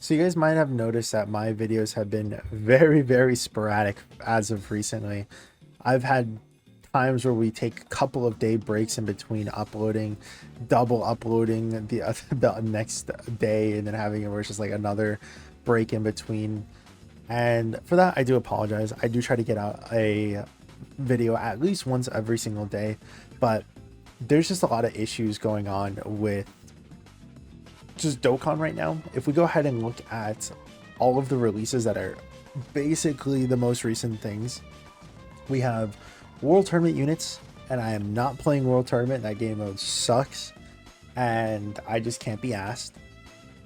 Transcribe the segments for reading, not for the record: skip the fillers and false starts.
So you guys might have noticed that my videos have been very sporadic as of recently. I've had times where we take a couple of day breaks in between uploading, double uploading the next day, and then having it where it's just like another break in between. And for that, I do apologize. I do try to get out a video at least once every single day, but there's just a lot of issues going on with just Dokkan right now. If we go ahead and look at all of the releases that are basically the most recent things, we have World Tournament units, and I am not playing World Tournament. That game mode sucks, and I just can't be asked.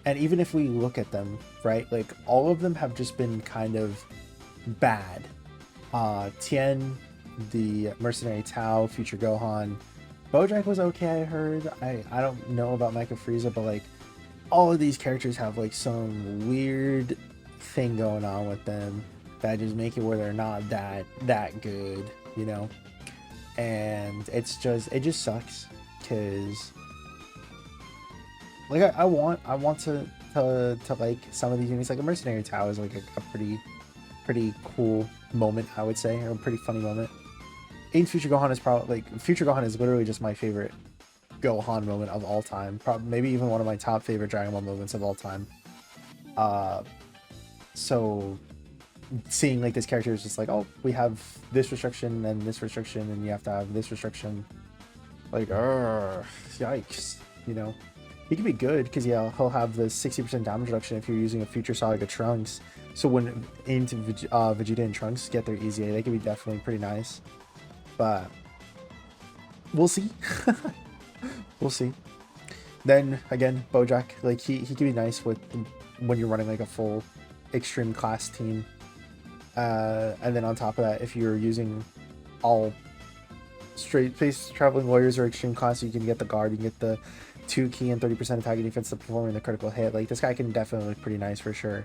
And even if we look at them, right, like all of them have just been kind of bad. Tien, the Mercenary Tao, Future Gohan, Bojack was okay, I heard. I don't know about Mecha Frieza, but like all of these characters have like some weird thing going on with them that just make it where they're not that good, you know. And it just sucks because like I want to like some of these units. Like a Mercenary Tao is like a pretty cool moment, I would say, or a pretty funny moment. Ain't Future Gohan is probably like Future Gohan is literally just my favorite Gohan moment of all time. Probably maybe even one of my top favorite Dragon Ball moments of all time. Uh, so seeing like this character is just like, oh, we have this restriction and this restriction, and you have to have this restriction. Like, yikes, you know. He can be good because yeah, he'll have the 60% damage reduction if you're using a Future Saga Trunks. So when into Vegeta and Trunks get their easy A, they can be definitely pretty nice. But we'll see. We'll see. Then again, Bojack, like he can be nice with when you're running like a full extreme class team. And then on top of that, if you're using all straight face traveling warriors or extreme class, you can get the guard, you can get the 2 key and 30% attack and defense to performing the critical hit. Like this guy can definitely look pretty nice for sure.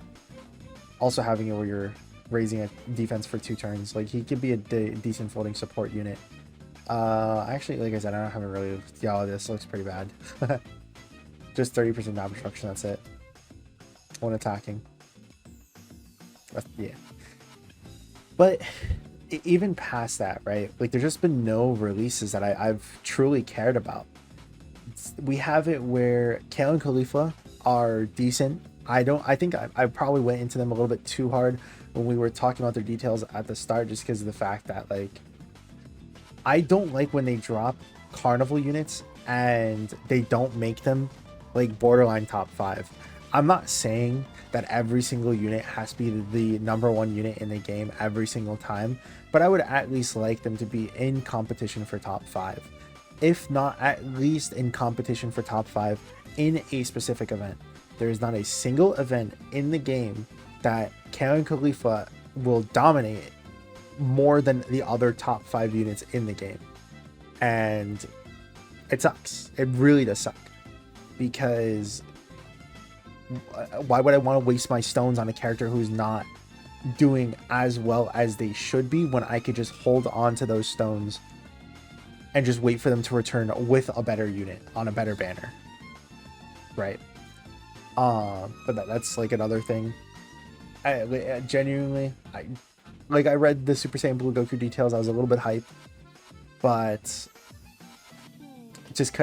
Also having it where you're raising a defense for 2 turns, like he could be a decent folding support unit. Actually, like I said, I haven't really. Yeah, this looks pretty bad. Just 30% damage reduction. That's it. When attacking. Yeah. But even past that, right? Like, there's just been no releases that I've truly cared about. We have it where Kale and Khalifa are decent. I think I probably went into them a little bit too hard when we were talking about their details at the start, just because of the fact that like I don't like when they drop carnival units and they don't make them like borderline top 5. I'm not saying that every single unit has to be the #1 unit in the game every single time, but I would at least like them to be in competition for top 5. If not at least in competition for top 5 in a specific event. There is not a single event in the game that Karen Khalifa will dominate more than the other top 5 units in the game. And it sucks. It really does suck. Because why would I want to waste my stones on a character who's not doing as well as they should be when I could just hold on to those stones and just wait for them to return with a better unit on a better banner, right? But that's like another thing. I genuinely, I read the Super Saiyan Blue Goku details. I was a little bit hyped, but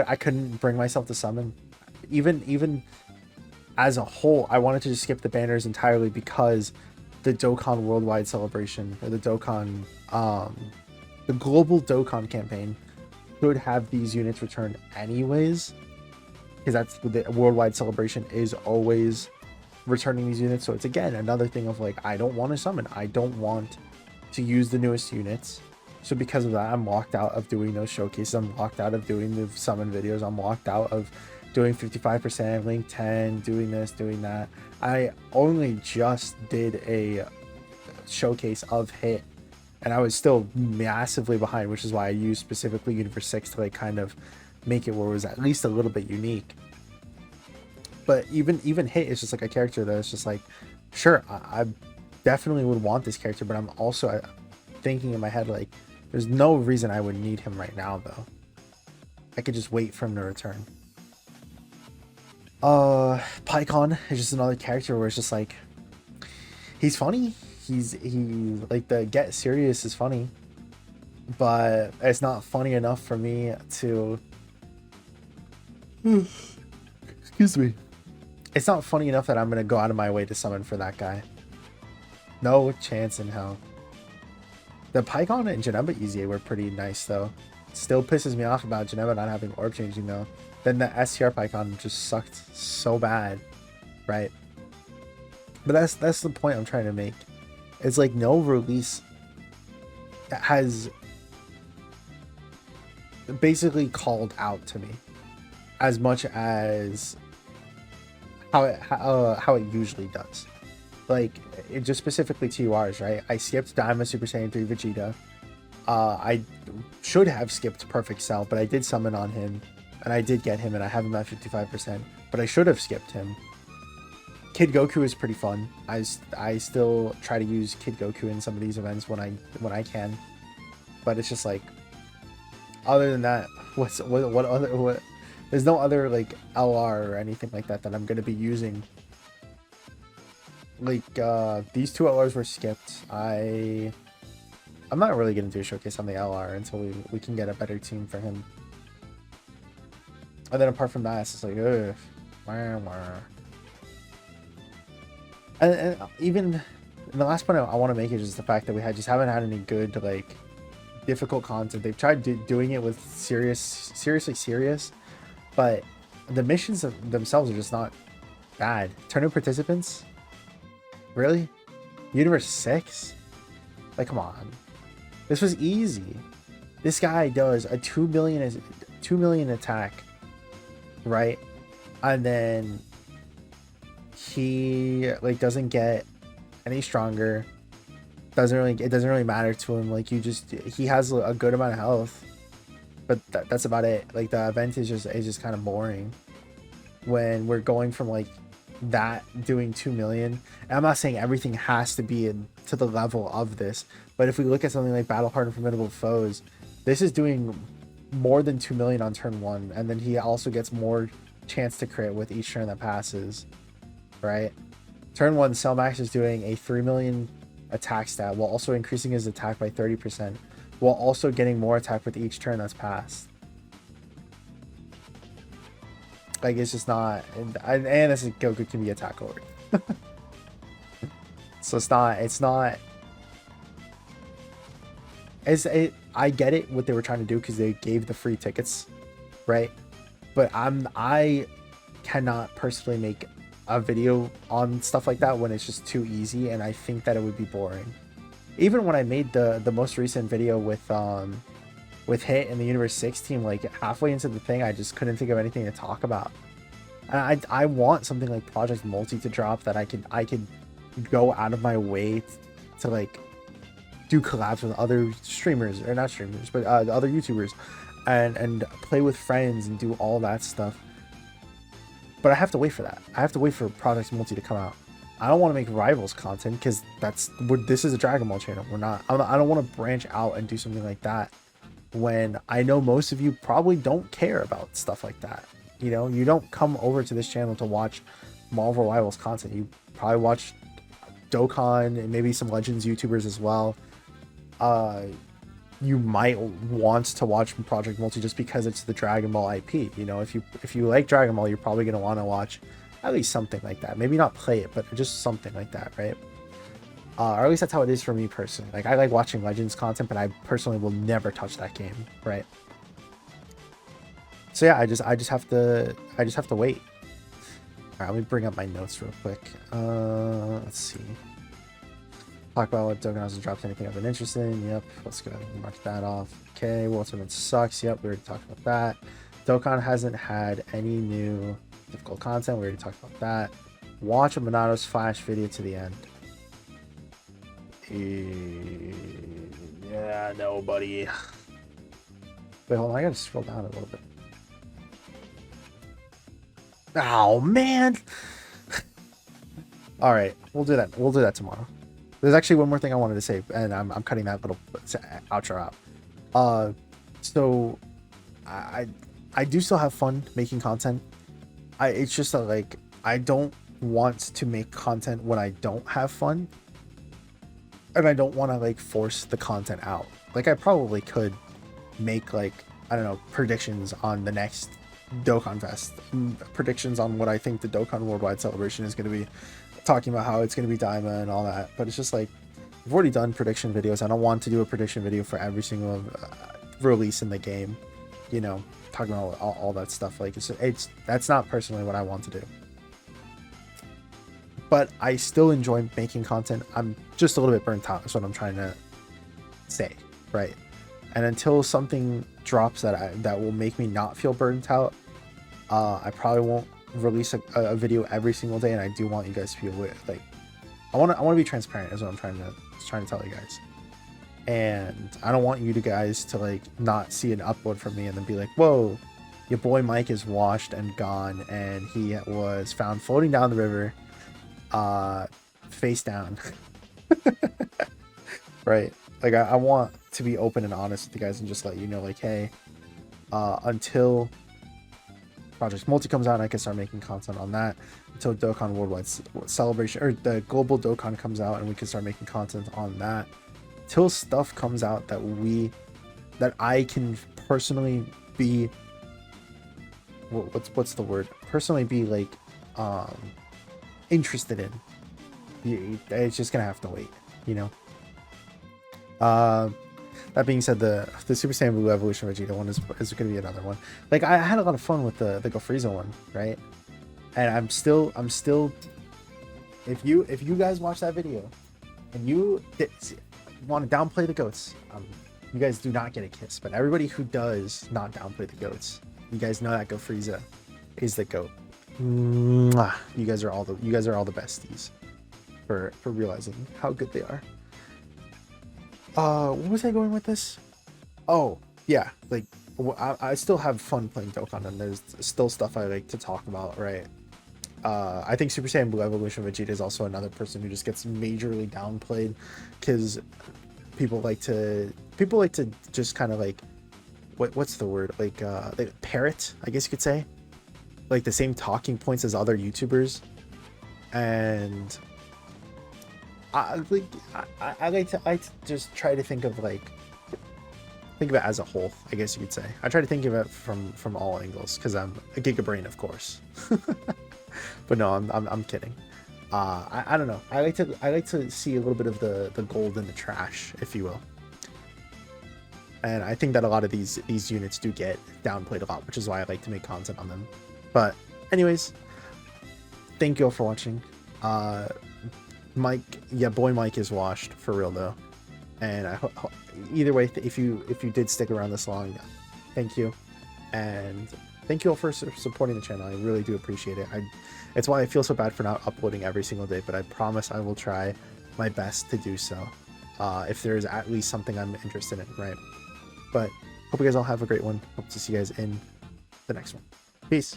I couldn't bring myself to summon. Even as a whole, I wanted to just skip the banners entirely because the Dokkan Worldwide Celebration, or the Dokkan, the global Dokkan campaign could have these units return anyways, because that's the Worldwide Celebration is always returning these units. So it's again another thing of like, I don't want to summon, I don't want to use the newest units. So because of that, I'm locked out of doing those showcases. I'm locked out of doing the summon videos. I'm locked out of doing 55%, link 10, doing this, doing that. I only just did a showcase of Hit, and I was still massively behind, which is why I used specifically Universe 6 to like kind of make it where it was at least a little bit unique. But even Hit is just like a character that is just like, sure, I definitely would want this character, but I'm also thinking in my head like, there's no reason I would need him right now though. I could just wait for him to return. PyCon is just another character where it's just like he's funny. He like the get serious is funny, but it's not funny enough for me to excuse me. It's not funny enough that I'm gonna go out of my way to summon for that guy. No chance in hell. The PyCon and Janemba EZA were pretty nice though. Still pisses me off about Janemba not having orb changing though. Then the STR PyCon just sucked so bad, right? But that's the point I'm trying to make. It's like no release has basically called out to me as much as how it usually does. Like it just specifically TURs, right? I skipped Daima Super Saiyan 3 Vegeta. I should have skipped Perfect Cell, but I did summon on him, and I did get him, and I have him at 55%. But I should have skipped him. Kid Goku is pretty fun. I still try to use Kid Goku in some of these events when I can, but it's just like, other than that, what other there's no other like LR or anything like that that I'm gonna be using. Like these two LRs were skipped. I'm not really gonna do a showcase on the LR until we can get a better team for him. And then apart from that, it's just like, ugh. And even the last point I want to make is just the fact that we haven't had any good like difficult content. They've tried doing it with seriously serious, but the missions themselves are just not bad. Tournament participants, really? Universe 6? Like, come on, this was easy. This guy does a 2 million attack, right? And then he like doesn't get any stronger. It doesn't really matter to him. Like he has a good amount of health, but that's about it. Like the event is just kind of boring when we're going from like that doing 2 million. And I'm not saying everything has to be to the level of this, but if we look at something like Battle Hardened Formidable Foes, this is doing more than 2 million on turn 1, and then he also gets more chance to crit with each turn that passes, right? Turn 1, Cellmax is doing a 3 million attack stat while also increasing his attack by 30%, while also getting more attack with each turn that's passed. Like, it's just not, and this is Goku can be attack lord. So I get it what they were trying to do because they gave the free tickets, right? But I cannot personally make a video on stuff like that when it's just too easy, and I think that it would be boring. Even when I made the most recent video with Hit and the Universe 6 team, like halfway into the thing, I just couldn't think of anything to talk about. And I want something like Project Multi to drop that I could go out of my way to like do collabs with other streamers, or not streamers, but other YouTubers, and play with friends and do all that stuff. But I have to wait for that. I have to wait for Project Multi to come out. I don't want to make Rivals content because this is a Dragon Ball channel. I don't want to branch out and do something like that when I know most of you probably don't care about stuff like that. You know, you don't come over to this channel to watch Marvel Rivals content. You probably watch Dokkan and maybe some Legends YouTubers as well. You might want to watch Project Multi just because it's the Dragon Ball IP. You know, if you like Dragon Ball, you're probably going to want to watch at least something like that. Maybe not play it, but just something like that, right? Or at least that's how it is for me personally. Like, I like watching Legends content, but I personally will never touch that game, right? So yeah, I just have to wait. All right, let me bring up my notes real quick. Let's see. Talk about what Dokkan hasn't dropped anything I've been interested in. Yep, let's go ahead and mark that off. Okay, World Tournament sucks. Yep, we already talked about that. Dokkan hasn't had any new difficult content. We already talked about that. Watch Monato's Flash video to the end. Yeah, no, buddy. Wait, hold on. I gotta scroll down a little bit. Oh, man. All right, we'll do that. We'll do that tomorrow. There's actually one more thing I wanted to say, and I'm cutting that little outro out. So I do still have fun making content. it's just that, like, I don't want to make content when I don't have fun, and I don't want to like force the content out. Like, I probably could make, like, I don't know, predictions on the next Dokkan Fest, predictions on what I think the Dokkan Worldwide Celebration is going to be, talking about how it's going to be Daima and all that. But it's just like, I've already done prediction videos. I don't want to do a prediction video for every single release in the game, you know, talking about all that stuff. Like, it's that's not personally what I want to do. But I still enjoy making content. I'm just a little bit burnt out is what I'm trying to say, right? And until something drops that will make me not feel burnt out, I probably won't release a video every single day. And I do want you guys to be aware, like, I want to be transparent is what I'm trying to tell you guys. And I don't want you guys to like not see an upload from me and then be like, whoa, your boy Mike is washed and gone, and he was found floating down the river, face down. Right? Like, I want to be open and honest with you guys and just let you know, like, hey, until Project Multi comes out, I can start making content on that. Until Dokkan Worldwide Celebration, or the Global Dokkan comes out, and we can start making content on that. Till stuff comes out that I can personally be, what's the word? Personally be like, interested in. It's just gonna have to wait, you know. That being said, the Super Saiyan Blue Evolution Vegeta one is going to be another one. Like, I had a lot of fun with the Go Frieza one, right? And I'm still. If you guys watch that video, and you want to downplay the goats, you guys do not get a kiss. But everybody who does not downplay the goats, you guys know that Go Frieza is the goat. Mwah. You guys are all the besties for realizing how good they are. Where was I going with this? Oh, yeah, like, I still have fun playing Dokkan, and there's still stuff I like to talk about, right? I think Super Saiyan Blue Evolution Vegeta is also another person who just gets majorly downplayed, because people like to just kind of like, what's the word? Like parrot, I guess you could say, like the same talking points as other YouTubers, and I like to just try to think of it as a whole, I guess you could say. I try to think of it from all angles, because I'm a giga brain, of course. But no, I'm kidding. I don't know. I like to see a little bit of the gold in the trash, if you will. And I think that a lot of these units do get downplayed a lot, which is why I like to make content on them. But anyways, thank you all for watching. Mike, YahBoiMike is washed for real though, and I hope either way, if you did stick around this long, thank you, and thank you all for supporting the channel. I really do appreciate it. It's why I feel so bad for not uploading every single day, but I promise I will try my best to do so, if there's at least something I'm interested in, right? But hope you guys all have a great one. Hope to see you guys in the next one. Peace.